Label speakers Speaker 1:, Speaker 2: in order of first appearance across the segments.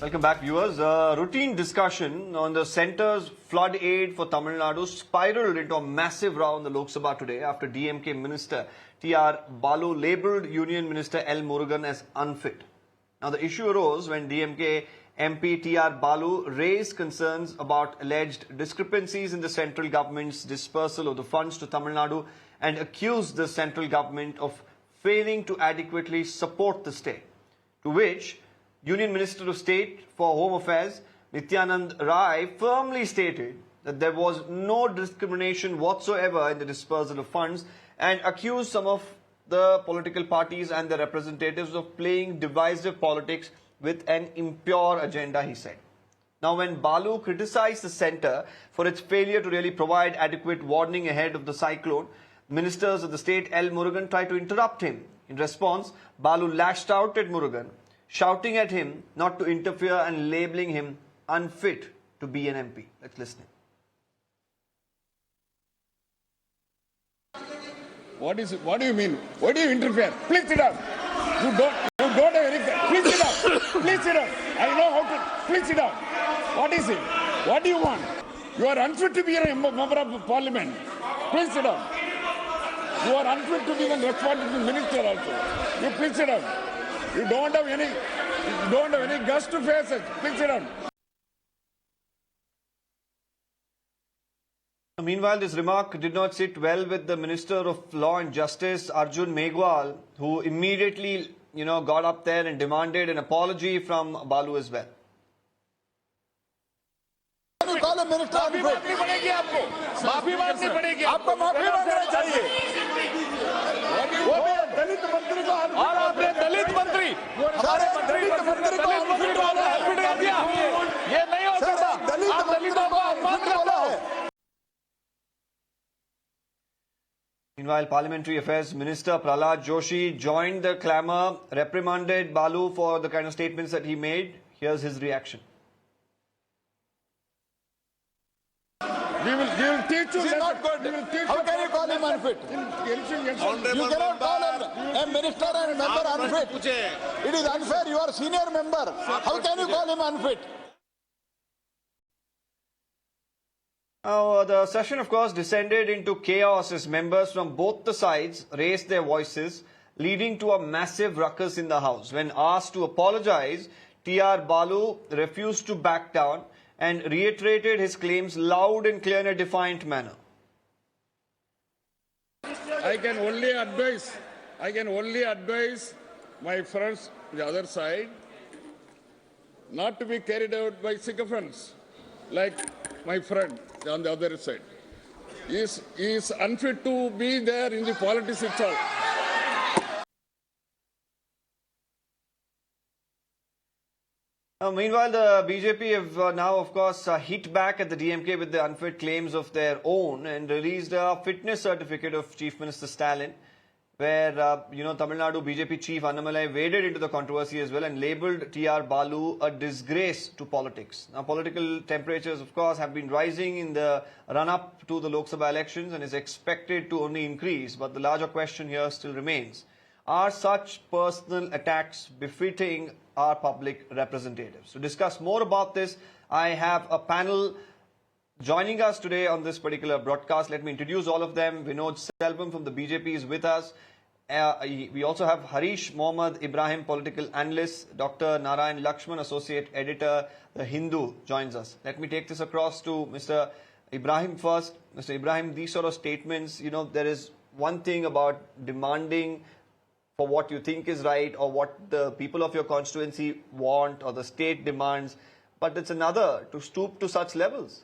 Speaker 1: Welcome back, viewers. Routine discussion on the centre's flood aid for Tamil Nadu spiraled into a massive row in the Lok Sabha today after DMK Minister TR Baalu labelled Union Minister L. Murugan as unfit. Now, the issue arose when DMK MP TR Baalu raised concerns about alleged discrepancies in the central government's dispersal of the funds to Tamil Nadu and accused the central government of failing to adequately support the state. To which Union Minister of State for Home Affairs Nityanand Rai firmly stated that there was no discrimination whatsoever in the dispersal of funds and accused some of the political parties and their representatives of playing divisive politics with an impure agenda, he said. Now, when Baalu criticized the centre for its failure to really provide adequate warning ahead of the cyclone, ministers of the state L. Murugan tried to interrupt him. In response, Baalu lashed out at Murugan, shouting at him not to interfere and labelling him unfit to be an MP. Let's listen.
Speaker 2: What do you mean? What do you interfere? Please sit down. You don't have anything. Please sit down. Please sit down. I know how to. Please sit down. What is it? What do you want? You are unfit to be a member of parliament. Please sit down. You are unfit to be the responsible minister also. You please sit down. You don't have any guts to face it. Please sit down.
Speaker 1: Meanwhile, this remark did not sit well with the Minister of Law and Justice, Arjun Meghwal, who immediately, got up there and demanded an apology from Baalu as well.
Speaker 3: You call a minister unfit. माफी मांगनी पड़ेगी आपको माफी मांगना चाहिए वो भी दलित मंत्री को और आपने दलित मंत्री हमारे मंत्री को अनफिट कर दिया ये नहीं हो सकता आप दलितों को अपमान करते हो.
Speaker 1: Meanwhile, Parliamentary Affairs Minister Prahlad Joshi joined the clamour, reprimanded Baalu for the kind of statements that he made. Here's his reaction.
Speaker 2: We will teach you.
Speaker 3: This is not good. How can you call him unfit? You cannot call a minister and a member unfit. It is unfair. You are a senior member. How can you call him unfit?
Speaker 1: Now, the session, of course, descended into chaos as members from both the sides raised their voices, leading to a massive ruckus in the House. When asked to apologize, TR Baalu refused to back down and reiterated his claims loud and clear in a defiant manner.
Speaker 2: I can only advise my friends on the other side not to be carried out by sycophants like my friend on the other side. He is unfit to be there in the politics itself.
Speaker 1: Meanwhile, the BJP have now, of course, hit back at the DMK with the unfit claims of their own and released a fitness certificate of Chief Minister Stalin, where, Tamil Nadu BJP Chief Annamalai waded into the controversy as well and labelled TR Baalu a disgrace to politics. Now, political temperatures, of course, have been rising in the run-up to the Lok Sabha elections and is expected to only increase. But the larger question here still remains. Are such personal attacks befitting our public representatives? To discuss more about this, I have a panel joining us today on this particular broadcast. Let me introduce all of them. Vinoj Selvam from the BJP is with us. We also have Hareesh Mohamed Ibrahim, political analyst. Dr. Narayan Lakshman, associate editor, The Hindu, joins us. Let me take this across to Mr. Ibrahim first. Mr. Ibrahim, these sort of statements, there is one thing about demanding for what you think is right or what the people of your constituency want or the state demands, but it's another to stoop to such levels.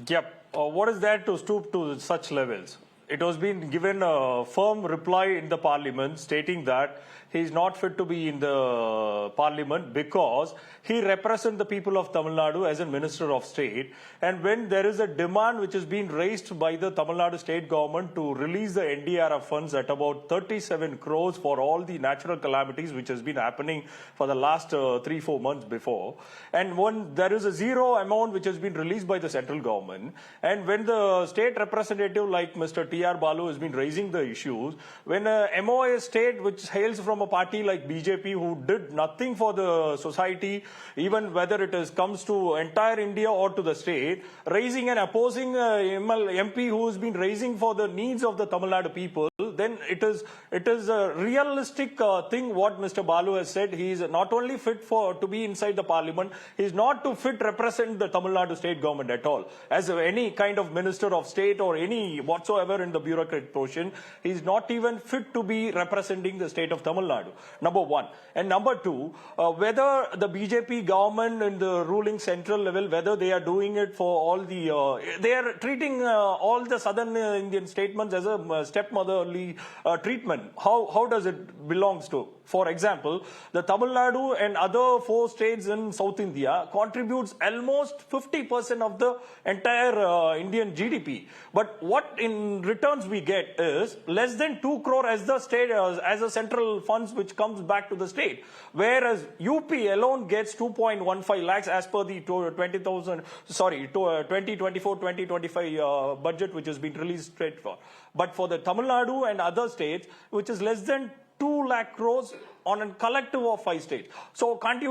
Speaker 4: Yep. What is there to stoop to such levels? It was been given a firm reply in the parliament stating that he is not fit to be in the parliament because he represents the people of Tamil Nadu as a minister of state. And when there is a demand which is being raised by the Tamil Nadu state government to release the NDRF funds at about 37 crores for all the natural calamities which has been happening for the last 3-4 months before. And when there is a zero amount which has been released by the central government, and when the state representative like Mr. TR TR Baalu has been raising the issues. When a MoS state which hails from a party like BJP who did nothing for the society, even whether it comes to entire India or to the state, raising and opposing MP who has been raising for the needs of the Tamil Nadu people, then it is a realistic thing what Mr. Baalu has said. He is not only fit to be inside the parliament, he is not to fit represent the Tamil Nadu state government at all. As any kind of minister of state or any whatsoever in the bureaucratic portion, he is not even fit to be representing the state of Tamil Nadu. Number one. And number two, whether the BJP government in the ruling central level, whether they are doing it for all the, they are treating all the southern Indian statements as a stepmotherly treatment. How does it belongs to? For example, the Tamil Nadu and other 4 states in South India contributes almost 50% of the entire Indian GDP. But what in returns we get is less than 2 crore as the state, as a central funds which comes back to the state. Whereas UP alone gets 2.15 lakhs as per the 2024-2025 budget which has been released straight for. But for the Tamil Nadu and other states, which is less than 2 lakh crores on a collective of 5 states. So can't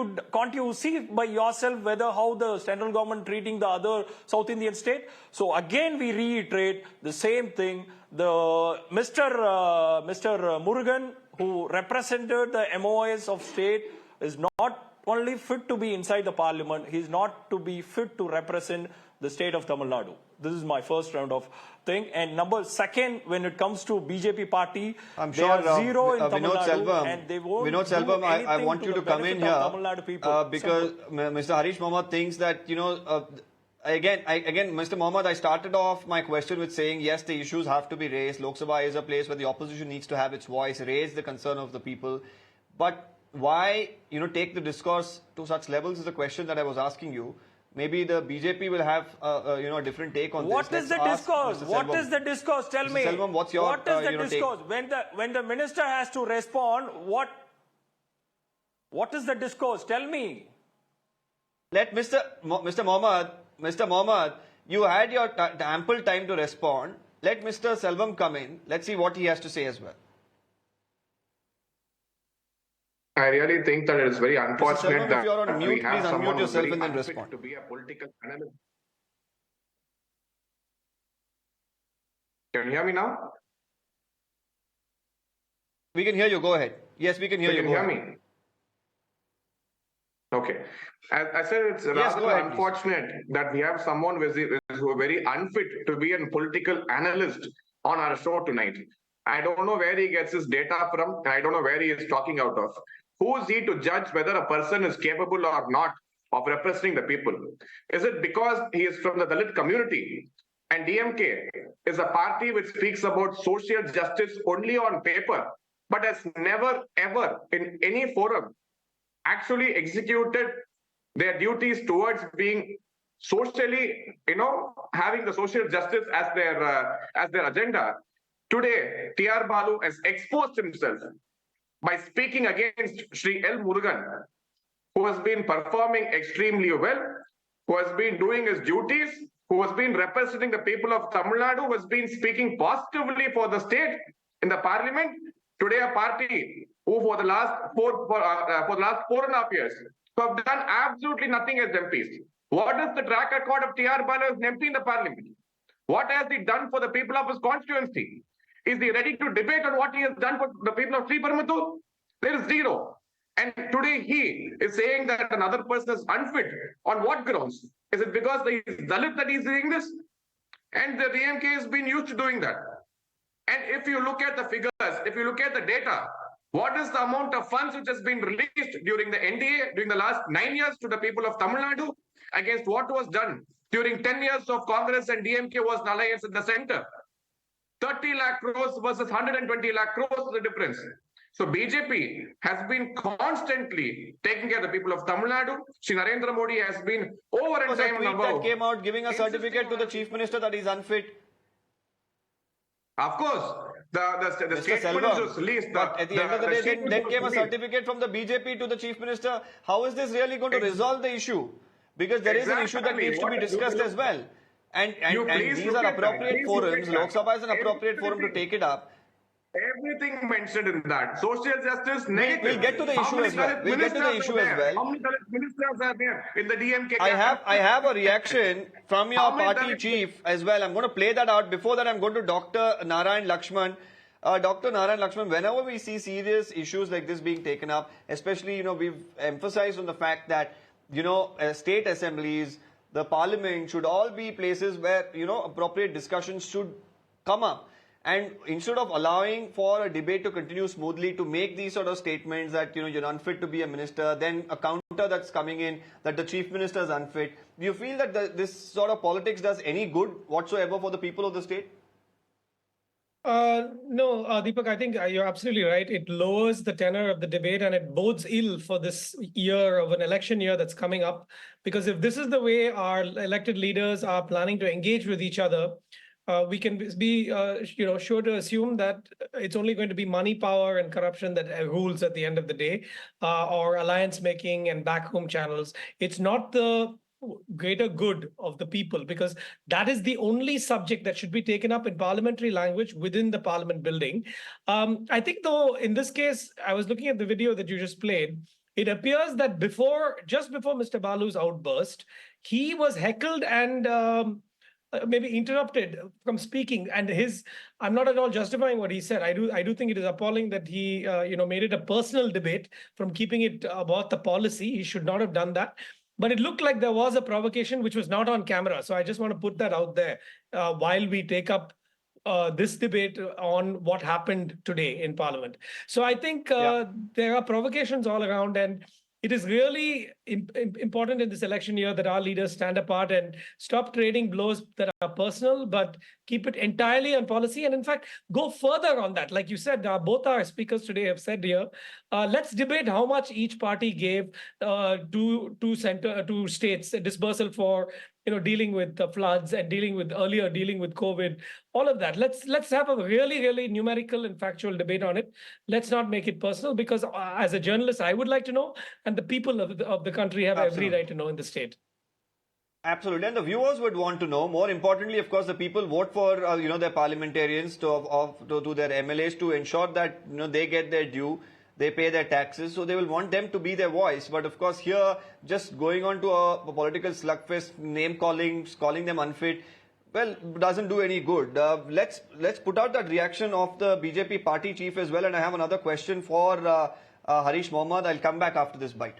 Speaker 4: you see by yourself whether how the central government treating the other South Indian state? So again we reiterate the same thing. The Mr. Murugan, who represented the MoS of state, is not only fit to be inside the parliament, he is not to be fit to represent the state of Tamil Nadu. This is my first round of thing. And number second, when it comes to BJP party,
Speaker 1: I'm
Speaker 4: they
Speaker 1: sure
Speaker 4: are zero in Tamil
Speaker 1: Vinoj
Speaker 4: Nadu,
Speaker 1: Selvam,
Speaker 4: and they won't
Speaker 1: Vinoj
Speaker 4: do
Speaker 1: Selvam, I
Speaker 4: anything
Speaker 1: want you to come in
Speaker 4: benefit of Tamil Nadu
Speaker 1: here
Speaker 4: people.
Speaker 1: because Mr. Hareesh Mohamed thinks that, again, Mr. Mohamed, I started off my question with saying, yes, the issues have to be raised. Lok Sabha is a place where the opposition needs to have its voice, raise the concern of the people. But why, take the discourse to such levels is the question that I was asking you. Maybe the BJP will have, a different take on
Speaker 4: What
Speaker 1: this.
Speaker 4: is the discourse? What is the discourse? Tell me.
Speaker 1: Selvam, what's your
Speaker 4: what is the discourse?
Speaker 1: take?
Speaker 4: When the minister has to respond, what is the discourse? Tell me.
Speaker 1: Let Mr. Mohamed, you had your ample time to respond. Let Mr. Selvam come in. Let's see what he has to say as well.
Speaker 5: I really think that it is very unfortunate
Speaker 1: Selvam,
Speaker 5: that
Speaker 1: if you're on mute,
Speaker 5: we have
Speaker 1: please unmute
Speaker 5: someone who's
Speaker 1: yourself
Speaker 5: very
Speaker 1: and then
Speaker 5: unfit
Speaker 1: respond.
Speaker 5: to be a political analyst. Can you hear me now?
Speaker 1: We can hear you. Go ahead. Yes, we can hear you.
Speaker 5: Can you hear me? Okay. As I said, it's rather
Speaker 1: ahead,
Speaker 5: unfortunate that we have someone who is very unfit to be a political analyst on our show tonight. I don't know where he gets his data from, and I don't know where he is talking out of. Who is he to judge whether a person is capable or not of representing the people? Is it because he is from the Dalit community? And DMK is a party which speaks about social justice only on paper, but has never ever in any forum actually executed their duties towards being socially, having the social justice as their agenda. Today, TR Baalu has exposed himself by speaking against Shri L. Murugan, who has been performing extremely well, who has been doing his duties, who has been representing the people of Tamil Nadu, who has been speaking positively for the state in the parliament. Today, a party who for the last 4.5 years have done absolutely nothing as MPs. What is the track record of TR Baalu as an MP in the parliament? What has he done for the people of his constituency? Is he ready to debate on what he has done for the people of Sriperumbudur? There is zero. And today he is saying that another person is unfit. On what grounds? Is it because he is Dalit that he is doing this? And the DMK has been used to doing that. And if you look at the figures, if you look at the data, what is the amount of funds which has been released during the NDA, during the last 9 years to the people of Tamil Nadu, against what was done during 10 years of Congress and DMK was an alliance in the center? 30 lakh crores versus 120 lakh crores is the difference. So BJP has been constantly taking care of the people of Tamil Nadu. Shri Narendra Modi has been over and time and above.
Speaker 1: That came out giving a certificate to the chief minister that he's unfit.
Speaker 5: Of course, the statement was released.
Speaker 1: But at the end of the day, then came a certificate from the BJP to the chief minister. How is this really going to resolve the issue? Because there is an issue that needs to be discussed as well. And these
Speaker 5: look
Speaker 1: are
Speaker 5: at that.
Speaker 1: appropriate
Speaker 5: Please look
Speaker 1: forums.
Speaker 5: at
Speaker 1: Lok
Speaker 5: that.
Speaker 1: Sabha is an appropriate forum to take it up.
Speaker 5: Everything mentioned in that. Social justice, negative.
Speaker 1: We'll get to the
Speaker 5: How
Speaker 1: issue
Speaker 5: many
Speaker 1: as well.
Speaker 5: Dalit
Speaker 1: We'll get to the
Speaker 5: ministers
Speaker 1: issue
Speaker 5: are
Speaker 1: as
Speaker 5: there?
Speaker 1: well.
Speaker 5: How many Dalit ministers are there in the DMK
Speaker 1: I
Speaker 5: cabinet?
Speaker 1: have a reaction from your
Speaker 5: How many
Speaker 1: party
Speaker 5: Dalit-
Speaker 1: chief as well. I'm going to play that out. Before that, I'm going to Dr. Narayan Lakshman. Dr. Narayan Lakshman, whenever we see serious issues like this being taken up, especially, we've emphasized on the fact that, state assemblies, the parliament should all be places where, appropriate discussions should come up. And instead of allowing for a debate to continue smoothly, to make these sort of statements that, you're unfit to be a minister, then a counter that's coming in that the chief minister is unfit, do you feel that this sort of politics does any good whatsoever for the people of the state?
Speaker 6: No, Deepak, I think you're absolutely right. It lowers the tenor of the debate and it bodes ill for this year of an election year that's coming up. Because if this is the way our elected leaders are planning to engage with each other, we can be sure to assume that it's only going to be money, power, and corruption that rules at the end of the day, or alliance making and backroom channels. It's not the greater good of the people, because that is the only subject that should be taken up in parliamentary language within the parliament building. I think, though, in this case, I was looking at the video that you just played. It appears that just before Mr. Baalu's outburst, he was heckled and maybe interrupted from speaking, and I'm not at all justifying what he said. I do think it is appalling that he made it a personal debate from keeping it about the policy. He should not have done that. But it looked like there was a provocation which was not on camera. So I just want to put that out there while we take up this debate on what happened today in Parliament. So I think there are provocations all around, and it is really important in this election year that our leaders stand apart and stop trading blows that are personal, but keep it entirely on policy. And in fact, go further on that. Like you said, both our speakers today have said here, let's debate how much each party gave to states, a disbursal for dealing with the floods and dealing with COVID, all of that. Let's have a really numerical and factual debate on it. Let's not make it personal, because as a journalist, I would like to know, and the people of the country have every right to know in the state.
Speaker 1: Absolutely, and the viewers would want to know. More importantly, of course, the people vote for their parliamentarians to their MLAs to ensure that they get their due. They pay their taxes, so they will want them to be their voice. But of course, here, just going on to a political slugfest, calling them unfit, well, doesn't do any good. Let's put out that reaction of the BJP party chief as well. And I have another question for Hareesh Mohamed. I'll come back after this bite.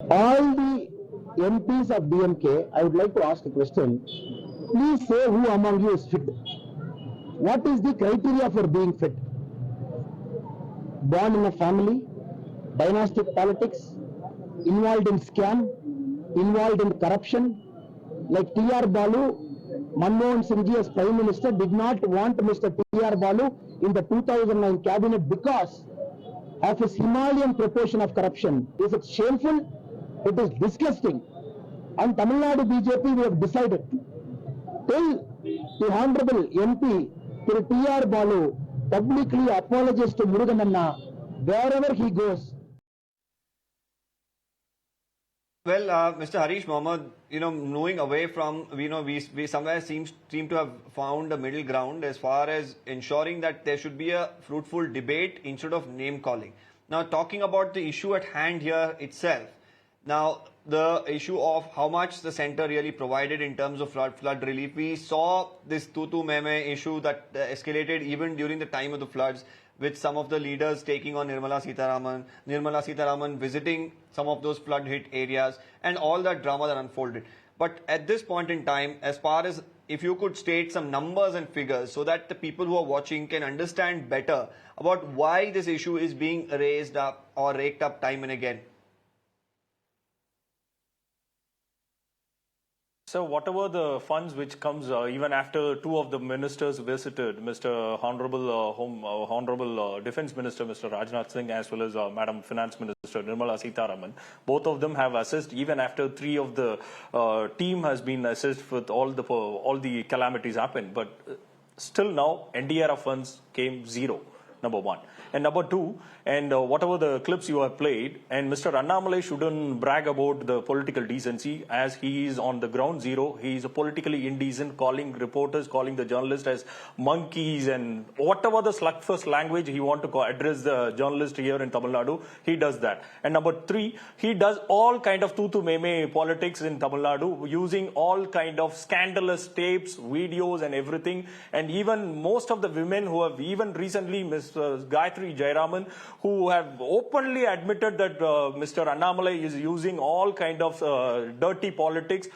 Speaker 7: All the MPs of DMK, I would like to ask a question. Please say who among you is fit. What is the criteria for being fit? Born in a family, dynastic politics, involved in scam, involved in corruption. Like TR Baalu, Manmohan Singh ji as Prime Minister did not want Mr. TR Baalu in the 2009 cabinet because of his Himalayan proportion of corruption. Is it shameful? It is disgusting. On Tamil Nadu BJP, we have decided till the Honorable MP, till TR Baalu, publicly apologizes to Murugan Anna wherever he goes.
Speaker 1: Well, Mr. Hareesh Mohamed, moving away from, we somewhere seem to have found a middle ground as far as ensuring that there should be a fruitful debate instead of name calling. Now, talking about the issue at hand here itself. Now, the issue of how much the centre really provided in terms of flood relief. We saw this tutu meme issue that escalated even during the time of the floods, with some of the leaders taking on Nirmala Sitharaman visiting some of those flood hit areas, and all that drama that unfolded. But at this point in time, as far as if you could state some numbers and figures so that the people who are watching can understand better about why this issue is being raised up or raked up time and again.
Speaker 4: So whatever the funds which comes even after two of the ministers visited, Mr. Honorable Defence Minister Mr. Rajnath Singh as well as Madam Finance Minister Nirmala Sitharaman, both of them have assessed even after three of the team has been assessed with all the calamities happened. But still now NDRF funds came zero. number one. And number two, and whatever the clips you have played, and Mr. Annamalai shouldn't brag about the political decency as he is on the ground zero. He is politically indecent, calling reporters, calling the journalists as monkeys and whatever the slugfest language he want to address the journalist here in Tamil Nadu, he does that. And number three, he does all kind of tutu meme politics in Tamil Nadu using all kind of scandalous tapes, videos and everything. And even most of the women who have even recently, Mr. Gayatri Jairaman, who have openly admitted that Mr. Annamalai is using all kind of dirty politics,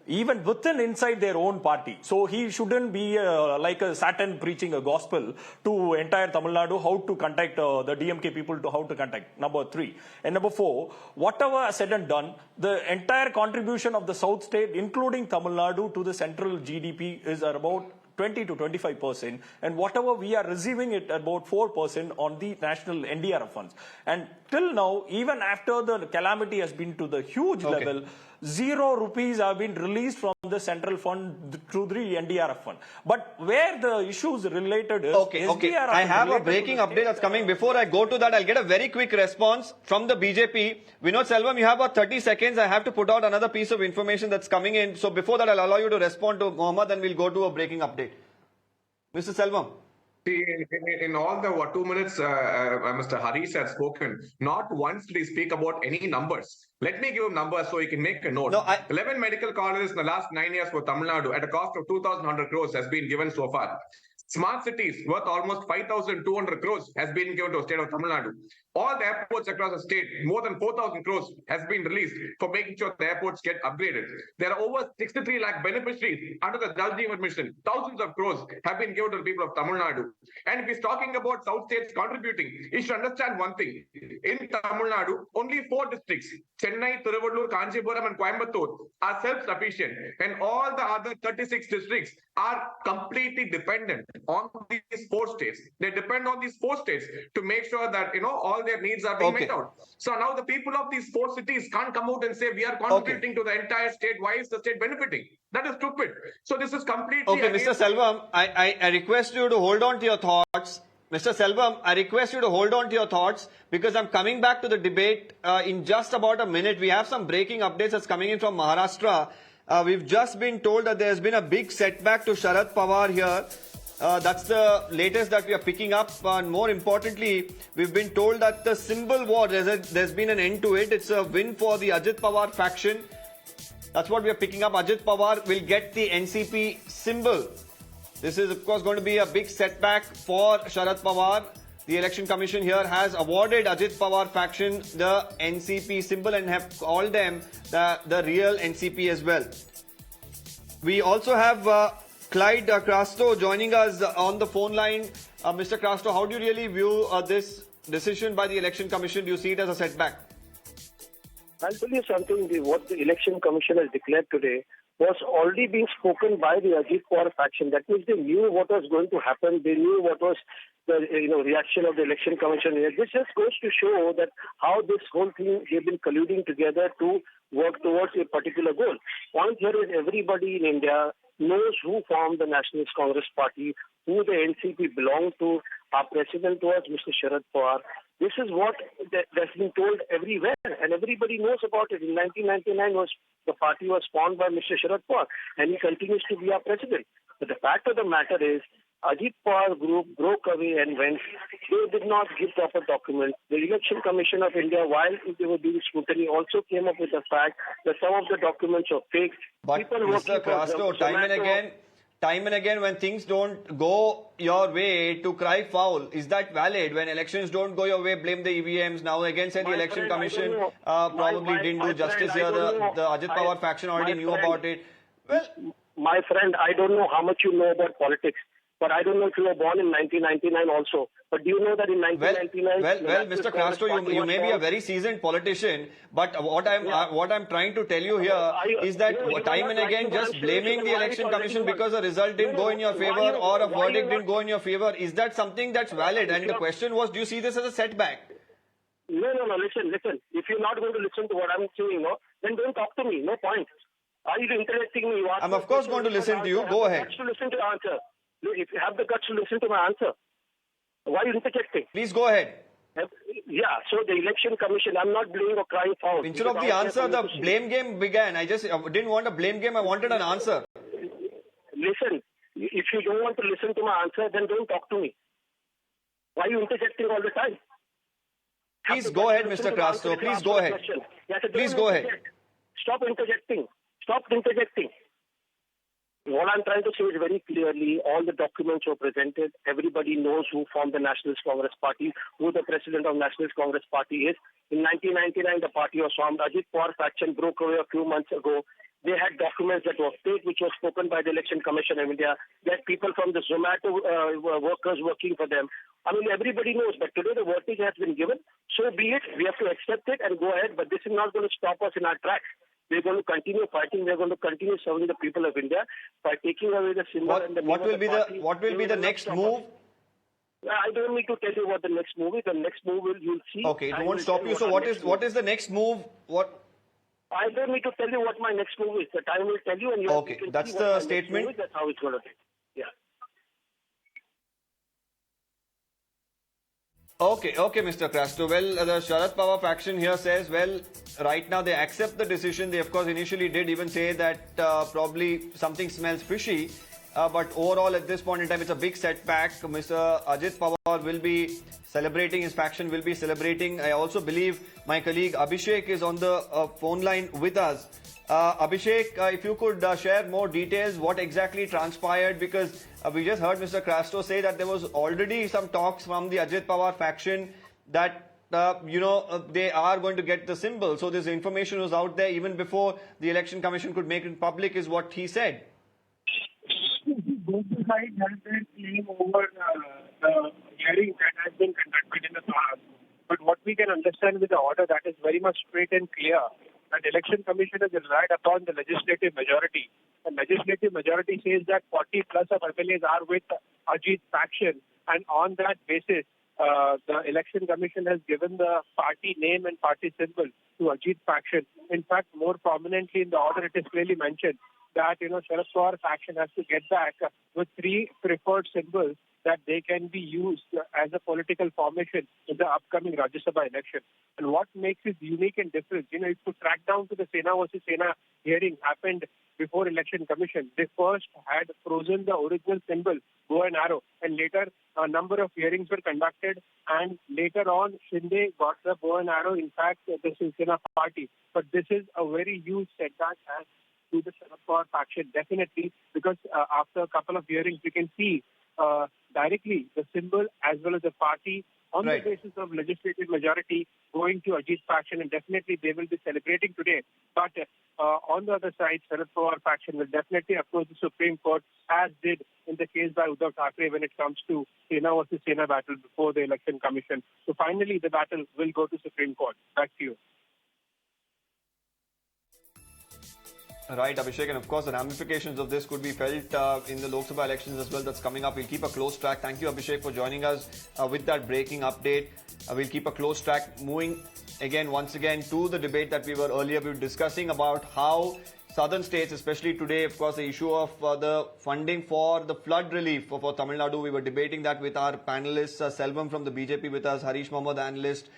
Speaker 4: even within inside their own party. So he shouldn't be like a Satan preaching a gospel to entire Tamil Nadu, how to contact the DMK people, to how to contact. Number three. And number four, whatever said and done, the entire contribution of the South state, including Tamil Nadu, to the central GDP is about 20 to 25%, and whatever we are receiving it about 4% on the national NDRF funds. And till now, even after the calamity has been to the huge level, 0 rupees have been released from the central fund through the NDRF fund. But where the issues related is SDRF.
Speaker 1: I have a breaking update that's coming. Before I go to that, I'll get a very quick response from the BJP. Vinoj Selvam, you have about 30 seconds. I have to put out another piece of information that's coming in. So before that, I'll allow you to respond to Mohammed and we'll go to a breaking update. Mr. Selvam.
Speaker 5: See, in all the 2 minutes Mr. Hareesh has spoken, not once did he speak about any numbers. Let me give him numbers so he can make a note. 11 medical colleges in the last 9 years for Tamil Nadu at a cost of 2,100 crores has been given so far. Smart cities worth almost 5,200 crores has been given to the state of Tamil Nadu. All the airports across the state, more than 4,000 crores has been released for making sure the airports get upgraded. There are over 63 lakh beneficiaries under the Jal Jeevan mission. Thousands of crores have been given to the people of Tamil Nadu. And if he's talking about South states contributing, he should understand one thing. In Tamil Nadu, only 4 districts, Chennai, Thiruvallur, Kanchipuram and Coimbatore, are self-sufficient. And all the other 36 districts are completely dependent on these 4 states. They depend on these 4 states to make sure that, all their needs are being met out. So now the people of these 4 cities can't come out and say, we are contributing to the entire state. Why is the state benefiting? That is stupid. So this is completely...
Speaker 1: Okay, Mr. Selvam, I request you to hold on to your thoughts. Mr. Selvam, I request you to hold on to your thoughts because I'm coming back to the debate in just about a minute. We have some breaking updates that's coming in from Maharashtra. We've just been told that there's been a big setback to Sharad Pawar here. That's the latest that we are picking up. And more importantly, we've been told that the symbol war, there's been an end to it. It's a win for the Ajit Pawar faction. That's what we are picking up. Ajit Pawar will get the NCP symbol. This is, of course, going to be a big setback for Sharad Pawar. The Election Commission here has awarded Ajit Pawar faction the NCP symbol and have called them the real NCP as well. We also have Clyde Crasto joining us on the phone line. Mr. Crasto, how do you really view this decision by the Election Commission? Do you see it as a setback?
Speaker 8: I'll tell you something. What the Election Commission has declared today was already being spoken by the Ajit Pawar faction. That means they knew what was going to happen. They knew what was the reaction of the Election Commission. This just goes to show that how this whole thing, they've been colluding together to work towards a particular goal. Point here is everybody in India knows who formed the Nationalist Congress Party, who the NCP belonged to. Our president was Mr. Sharad Pawar. This is what that's been told everywhere, and everybody knows about it. In 1999, the party was formed by Mr. Sharad Pawar, and he continues to be our president. But the fact of the matter is, Ajit Pawar group broke away and went. They did not give proper documents. The Election Commission of India, while they were doing scrutiny, also came up with the fact that some of the documents are fake.
Speaker 1: But Mr. Crasto, time and again, when things don't go your way, to cry foul, is that valid? When elections don't go your way, blame the EVMs. Now again, said the Election Commission probably didn't do justice here. The Ajit Pawar faction already knew about it. Well,
Speaker 8: my friend, I don't know how much you know about politics. But I don't know if you were born in 1999 also. But do you know that in 1999...
Speaker 1: Well, Mr. Crasto, you may be a very seasoned politician, but what I'm trying to tell you here is that time and again just blaming the Election Commission because a result didn't go in your favor or a verdict didn't go in your favor, is that something that's valid? And the question was, do you see this as a setback?
Speaker 8: No, listen. If you're not going to listen to what I'm saying, then don't talk to me. No point. Are you interrupting me?
Speaker 1: I'm of course going to listen to you. Go ahead.
Speaker 8: To listen to the answer. If you have the guts to listen to my answer. Why are you interjecting?
Speaker 1: Please go ahead.
Speaker 8: Yeah, so the election commission, I'm not blaming or crying foul.
Speaker 1: Instead of the answer, the blame game began. I just didn't want a blame game. I wanted an answer.
Speaker 8: Listen, if you don't want to listen to my answer, then don't talk to me. Why are you interjecting all the time?
Speaker 1: Please go ahead, Mr. Crasto. Please go ahead. Please go ahead.
Speaker 8: Stop interjecting. Stop interjecting. What I'm trying to say is very clearly, all the documents were presented. Everybody knows who formed the Nationalist Congress Party, who the president of Nationalist Congress Party is. In 1999, the party was formed. Ajit Pawar faction broke away a few months ago. They had documents that were fake, which were spoken by the Election Commission of India. They had people from the Zomato workers working for them. I mean, everybody knows. But today the verdict has been given. So be it. We have to accept it and go ahead. But this is not going to stop us in our tracks. We're going to continue fighting. We're going to continue serving the people of India by taking away the symbol and the
Speaker 1: what will be
Speaker 8: party.
Speaker 1: what will be the next move?
Speaker 8: I don't need to tell you what the next move is. The next move you'll see.
Speaker 1: Okay, it won't stop you. So what is the next move? What?
Speaker 8: I don't need to tell you what my next move is. The time will tell you, and you
Speaker 1: Okay,
Speaker 8: can
Speaker 1: that's
Speaker 8: see
Speaker 1: the
Speaker 8: what my next
Speaker 1: statement.
Speaker 8: move is. That's how it's going to be. Yeah.
Speaker 1: Okay, Mr. Crasto. Well, the Sharad Pawar faction here says, well, right now they accept the decision. They, of course, initially did even say that probably something smells fishy. But overall, at this point in time, it's a big setback. Mr. Ajit Pawar will be celebrating, his faction will be celebrating. I also believe my colleague Abhishek is on the phone line with us. Abhishek, if you could share more details, what exactly transpired, because we just heard Mr. Crasto say that there was already some talks from the Ajit Pawar faction that they are going to get the symbol. So this information was out there even before the Election Commission could make it public, is what he said.
Speaker 9: Both the sides have their claim over the hearing that has been conducted in the past. But what we can understand with the order, that is very much straight and clear, that Election Commission has relied upon the legislative majority. The legislative majority says that 40 plus of MLAs are with Ajit faction, and on that basis, the Election Commission has given the party name and party symbol to Ajit faction. In fact, more prominently in the order, it is clearly mentioned that Sharad Pawar faction has to get back with 3 preferred symbols that they can be used as a political formation in the upcoming Rajya Sabha election. And what makes it unique and different, if you track down to the Sena versus Sena hearing happened before Election Commission, they first had frozen the original symbol, bow and arrow, and later a number of hearings were conducted, and later on Shinde got the bow and arrow, in fact the Sena party. But this is a very huge setback as to the Sharad Pawar faction, definitely, because after a couple of hearings we can see directly the symbol as well as the party on the basis of legislative majority going to Ajit faction, and definitely they will be celebrating today. But on the other side, Sharad Pawar faction will definitely approach the Supreme Court, as did in the case by Uddhav Thackeray when it comes to Sena versus Sena battle before the Election Commission. So finally the battle will go to Supreme Court. Back to you.
Speaker 1: Right, Abhishek, and of course the ramifications of this could be felt in the Lok Sabha elections as well. That's coming up. We'll keep a close track. Thank you, Abhishek, for joining us with that breaking update. We'll keep a close track. Moving once again to the debate that we were discussing about how southern states, especially today, of course, the issue of the funding for the flood relief for Tamil Nadu. We were debating that with our panelists, Selvam from the BJP with us, Hareesh Mohamed, analyst,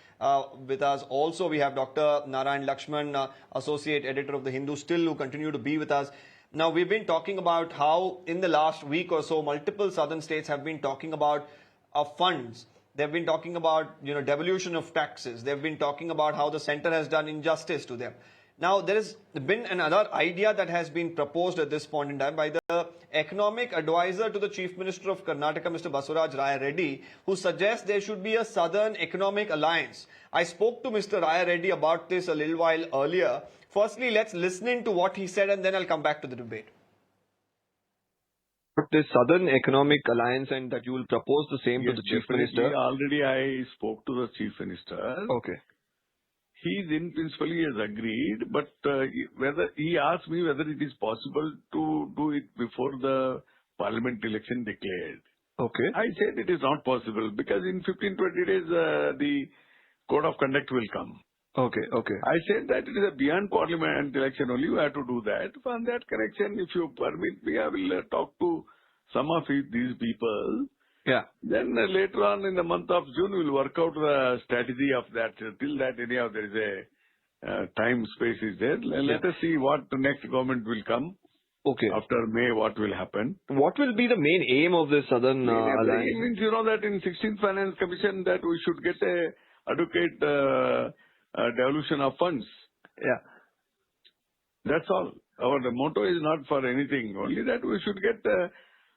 Speaker 1: with us. Also, we have Dr. Narayan Lakshman, associate editor of The Hindu, still who continue to be with us. Now, we've been talking about how in the last week or so, multiple southern states have been talking about funds. They've been talking about, devolution of taxes. They've been talking about how the center has done injustice to them. Now, there has been another idea that has been proposed at this point in time by the economic advisor to the Chief Minister of Karnataka, Mr. Basuraj Raya Reddy, who suggests there should be a Southern Economic Alliance. I spoke to Mr. Raya Reddy about this a little while earlier. Firstly, let's listen in to what he said, and then I'll come back to the debate.
Speaker 10: But this Southern Economic Alliance, and that you will propose the same to the Chief Minister?
Speaker 11: Already I spoke to the Chief Minister.
Speaker 10: Okay.
Speaker 11: He in principle has agreed, but whether he asked me whether it is possible to do it before the Parliament election declared.
Speaker 10: Okay.
Speaker 11: I said it is not possible because in 15-20 days the Code of Conduct will come.
Speaker 10: Okay.
Speaker 11: I said that it is a beyond Parliament election only. You have to do that. For that correction, if you permit me, I will talk to some of these people
Speaker 10: Yeah.
Speaker 11: Then later on in the month of June, we'll work out the strategy of that. Till that, anyhow, there is a time space is there. Let us see what the next government will come.
Speaker 10: Okay.
Speaker 11: After May, what will happen?
Speaker 10: What will be the main aim of this Southern
Speaker 11: The
Speaker 10: Alliance?
Speaker 11: aim means, that in 16th Finance Commission that we should get a adequate devolution of funds.
Speaker 10: Yeah.
Speaker 11: That's all. Our motto is not for anything. Only that we should get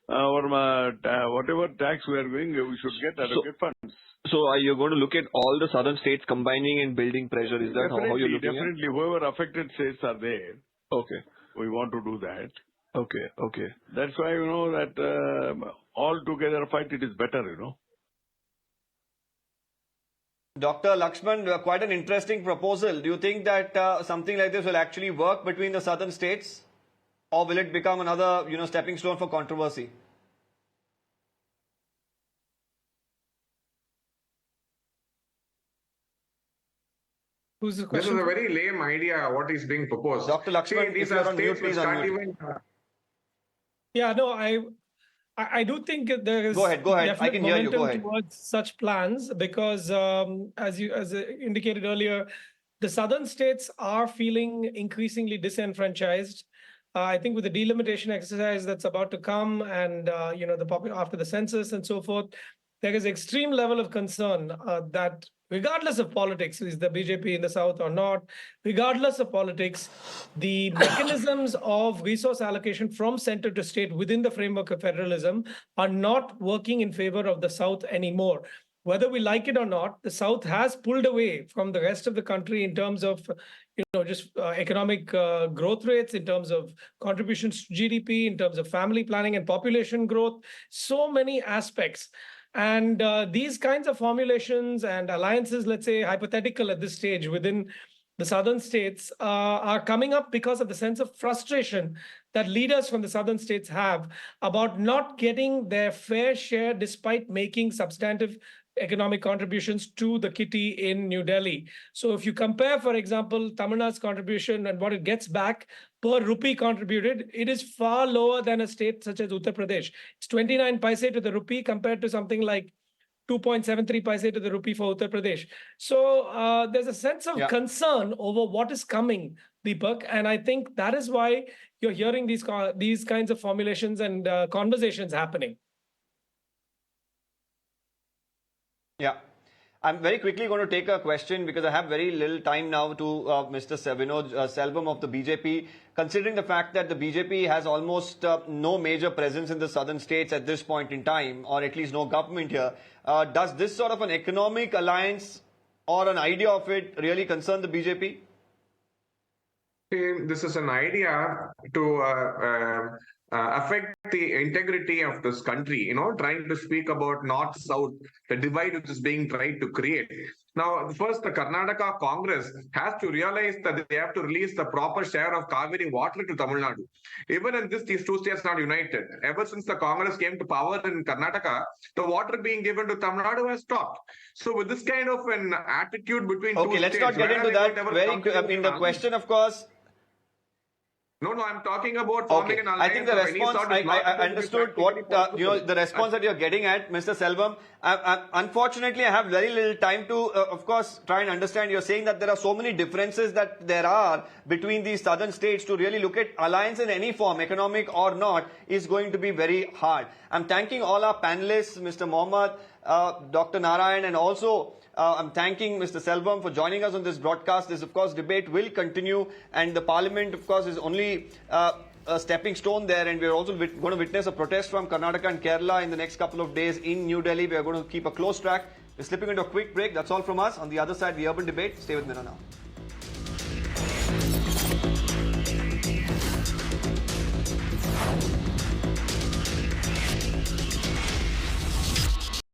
Speaker 11: our whatever tax we are going, we should get adequate funds.
Speaker 10: So are you going to look at all the southern states combining and building pressure? Is that how you're looking at it?
Speaker 11: Definitely. Whoever affected states are there.
Speaker 10: Okay.
Speaker 11: We want to do that.
Speaker 10: Okay. Okay.
Speaker 11: That's why, that all together fight, it is better,
Speaker 1: Dr. Lakshman, quite an interesting proposal. Do you think that something like this will actually work between the southern states? Or will it become another, stepping stone for controversy?
Speaker 6: Who's the
Speaker 5: This
Speaker 6: question?
Speaker 5: is a very lame idea, what is being proposed.
Speaker 1: Dr. Lakshman,
Speaker 5: these
Speaker 1: if you're
Speaker 5: are
Speaker 1: on mute,
Speaker 5: states which
Speaker 1: please
Speaker 5: can't
Speaker 1: unmute.
Speaker 5: even...
Speaker 6: Yeah, no, I do think there is
Speaker 1: Go ahead. I can hear you. Go ahead.
Speaker 6: towards such plans because, as indicated earlier, the southern states are feeling increasingly disenfranchised. I think with the delimitation exercise that's about to come, and after the census and so forth, there is extreme level of concern that regardless of politics, is the BJP in the south or not, regardless of politics, the mechanisms of resource allocation from center to state within the framework of federalism are not working in favor of the south anymore. Whether we like it or not, the south has pulled away from the rest of the country in terms of economic growth rates, in terms of contributions to GDP, in terms of family planning and population growth, so many aspects. And these kinds of formulations and alliances, let's say hypothetical at this stage within the southern states, are coming up because of the sense of frustration that leaders from the southern states have about not getting their fair share despite making substantive economic contributions to the kitty in New Delhi. So if you compare, for example, Tamil Nadu's contribution and what it gets back per rupee contributed, it is far lower than a state such as Uttar Pradesh. It's 29 paise to the rupee compared to something like 2.73 paise to the rupee for Uttar Pradesh. So there's a sense of concern over what is coming, Deepak, and I think that is why you're hearing these kinds of formulations and conversations happening.
Speaker 1: Yeah. I'm very quickly going to take a question because I have very little time now to Mr. Vinoj Selvam of the BJP. Considering the fact that the BJP has almost no major presence in the southern states at this point in time, or at least no government here, does this sort of an economic alliance or an idea of it really concern the BJP?
Speaker 5: This is an idea to affect the integrity of this country, trying to speak about north-south, the divide which is being tried to create. Now, first, the Karnataka Congress has to realize that they have to release the proper share of Kaveri water to Tamil Nadu. Even in this, these two states are not united. Ever since the Congress came to power in Karnataka, the water being given to Tamil Nadu has stopped. So with this kind of an attitude between two states...
Speaker 1: Okay, let's not get into that. The question, of course...
Speaker 5: No, I'm talking about forming an alliance.
Speaker 1: I think the response, I understood what, the response that you're getting at, Mr. Selvam. Unfortunately, I have very little time to, of course, try and understand. You're saying that there are so many differences that there are between these southern states to really look at alliance in any form, economic or not, is going to be very hard. I'm thanking all our panelists, Mr. Mohammed, Dr. Narayan, and also I'm thanking Mr. Selvam for joining us on this broadcast. This, of course, debate will continue, and the Parliament, of course, is only a stepping stone there, and we're also going to witness a protest from Karnataka and Kerala in the next couple of days in New Delhi. We are going to keep a close track. We're slipping into a quick break. That's all from us. On the other side, the urban debate. Stay with me now.